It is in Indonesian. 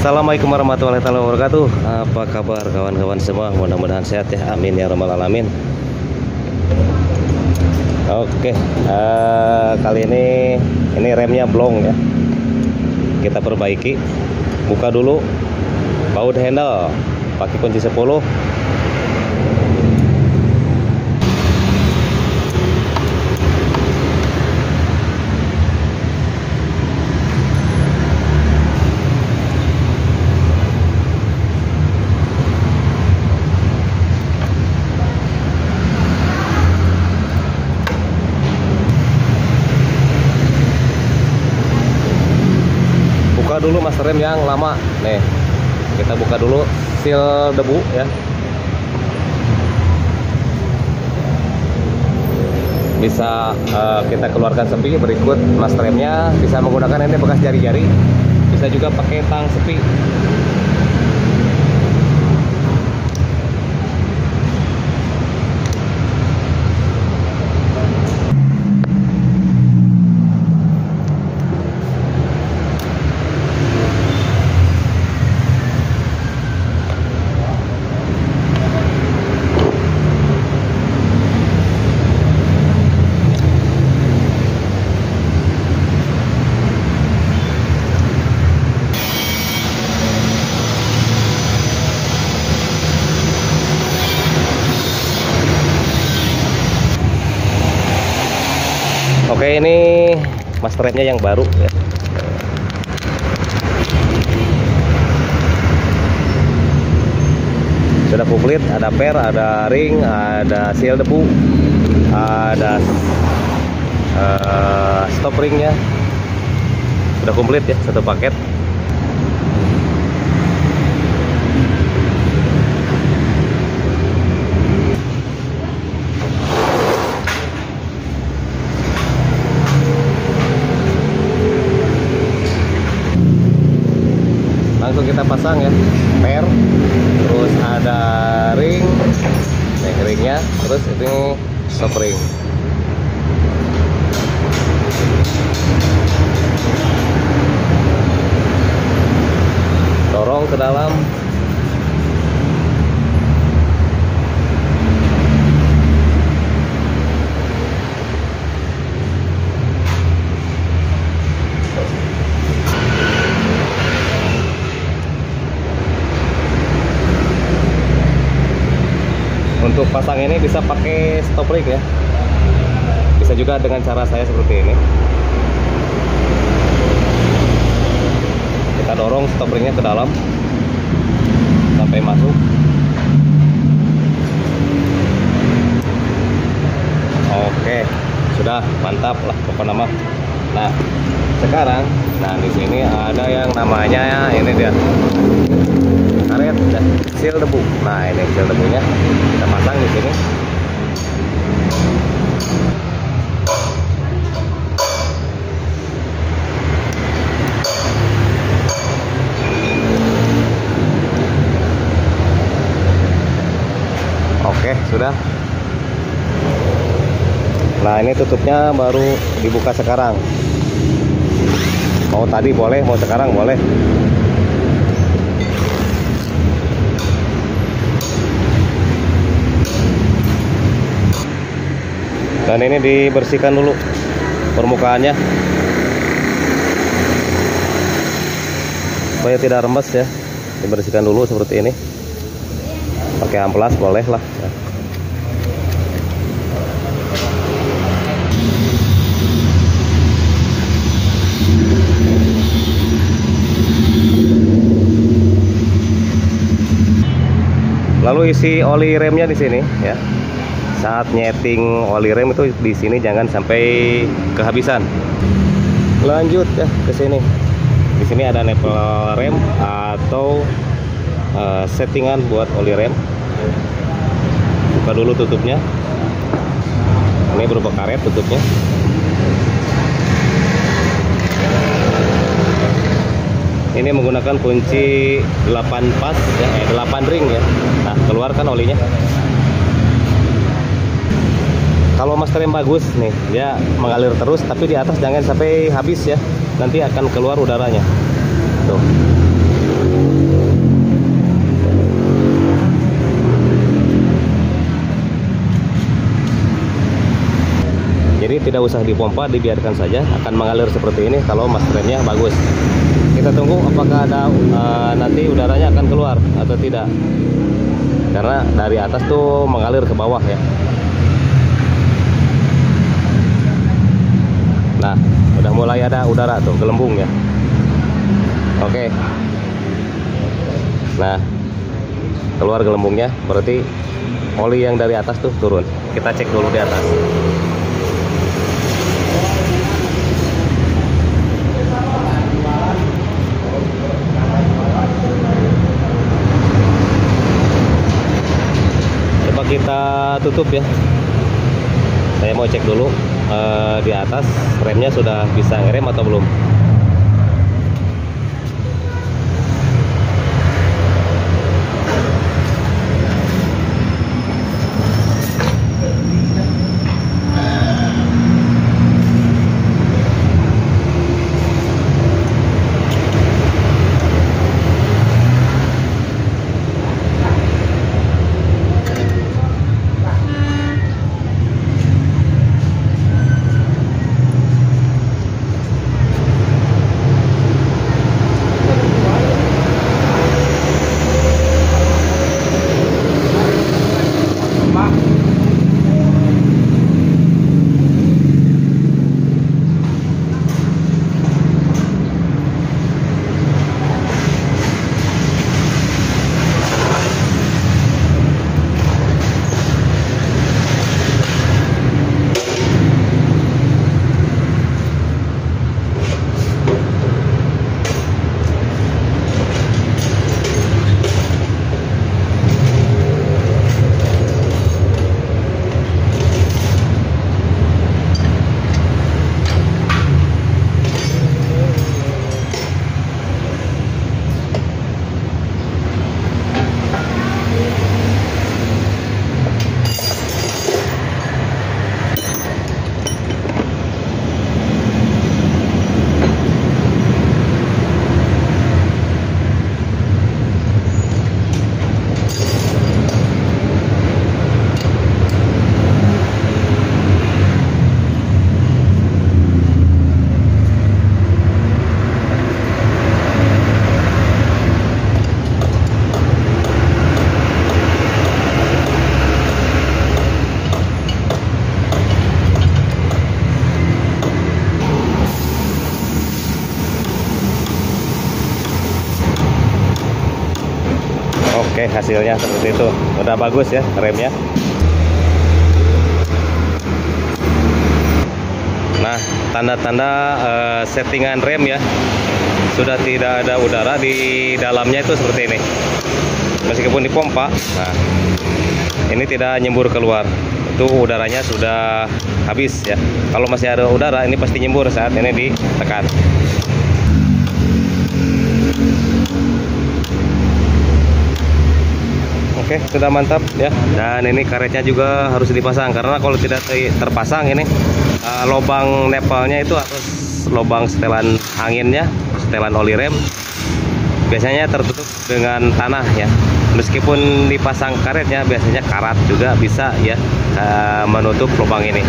Assalamualaikum warahmatullahi wabarakatuh. Apa kabar kawan-kawan semua? Mudah-mudahan sehat ya. Amin ya rabbal alamin. Oke, kali ini remnya blong ya. Kita perbaiki. Buka dulu baut handle pakai kunci 10. Dulu master rem yang lama nih, kita buka dulu seal debu ya. Bisa kita keluarkan sepi. Berikut master remnya bisa menggunakan ini bekas jari-jari, bisa juga pakai tang sepi. Oke, ini master remnya yang baru ya. Sudah komplit, ada per, ada ring, ada seal debu, ada stop ringnya. Sudah komplit ya, satu paket. Langsung kita pasang ya, per, terus ada ring, ringnya, terus ini stop ring. Dorong ke dalam. Untuk pasang ini bisa pakai stop ring ya, bisa juga dengan cara saya seperti ini. Kita dorong stop ringnya ke dalam sampai masuk. Oke, sudah mantap lah pokoknya mah. Nah, sekarang di sini ada yang namanya ini dia, karet dan seal debu. Nah, ini seal debunya kita pasang di sini. Oke, sudah. Nah, ini tutupnya baru dibuka sekarang. Mau tadi boleh, mau sekarang boleh. Dan ini dibersihkan dulu permukaannya supaya tidak rembes ya. Dibersihkan dulu seperti ini. Pakai amplas boleh lah ya. Lalu isi oli remnya di sini ya. Saat nyeting oli rem itu di sini jangan sampai kehabisan. Lanjut ya ke sini. Di sini ada nepel rem atau settingan buat oli rem. Buka dulu tutupnya. Ini berupa karet tutupnya. Ini menggunakan kunci 8 pas ya, 8 ring ya. Nah, keluarkan olinya. Kalau master rem bagus nih, dia mengalir terus, tapi di atas jangan sampai habis ya. Nanti akan keluar udaranya. Tuh. tidak usah dipompa, dibiarkan saja, akan mengalir seperti ini kalau mas remnya bagus. Kita tunggu apakah ada nanti udaranya akan keluar atau tidak, karena dari atas tuh mengalir ke bawah ya. Nah, udah mulai ada udara tuh, gelembung ya. Oke. Nah, keluar gelembungnya, berarti oli yang dari atas tuh turun. Kita cek dulu di atas. Coba kita tutup ya. Saya mau cek dulu di atas remnya sudah bisa ngerem atau belum. Oke, hasilnya seperti itu. Udah bagus ya remnya. Nah, tanda-tanda settingan rem ya, sudah tidak ada udara di dalamnya itu seperti ini. Meskipun dipompa, nah ini tidak nyembur keluar. Itu udaranya sudah habis ya. Kalau masih ada udara, ini pasti nyembur saat ini ditekan. Oke, sudah mantap ya. Dan ini karetnya juga harus dipasang, karena kalau tidak terpasang ini lubang nepalnya itu atau lubang setelan anginnya, setelan oli rem biasanya tertutup dengan tanah ya. Meskipun dipasang karetnya, biasanya karat juga bisa ya menutup lubang ini.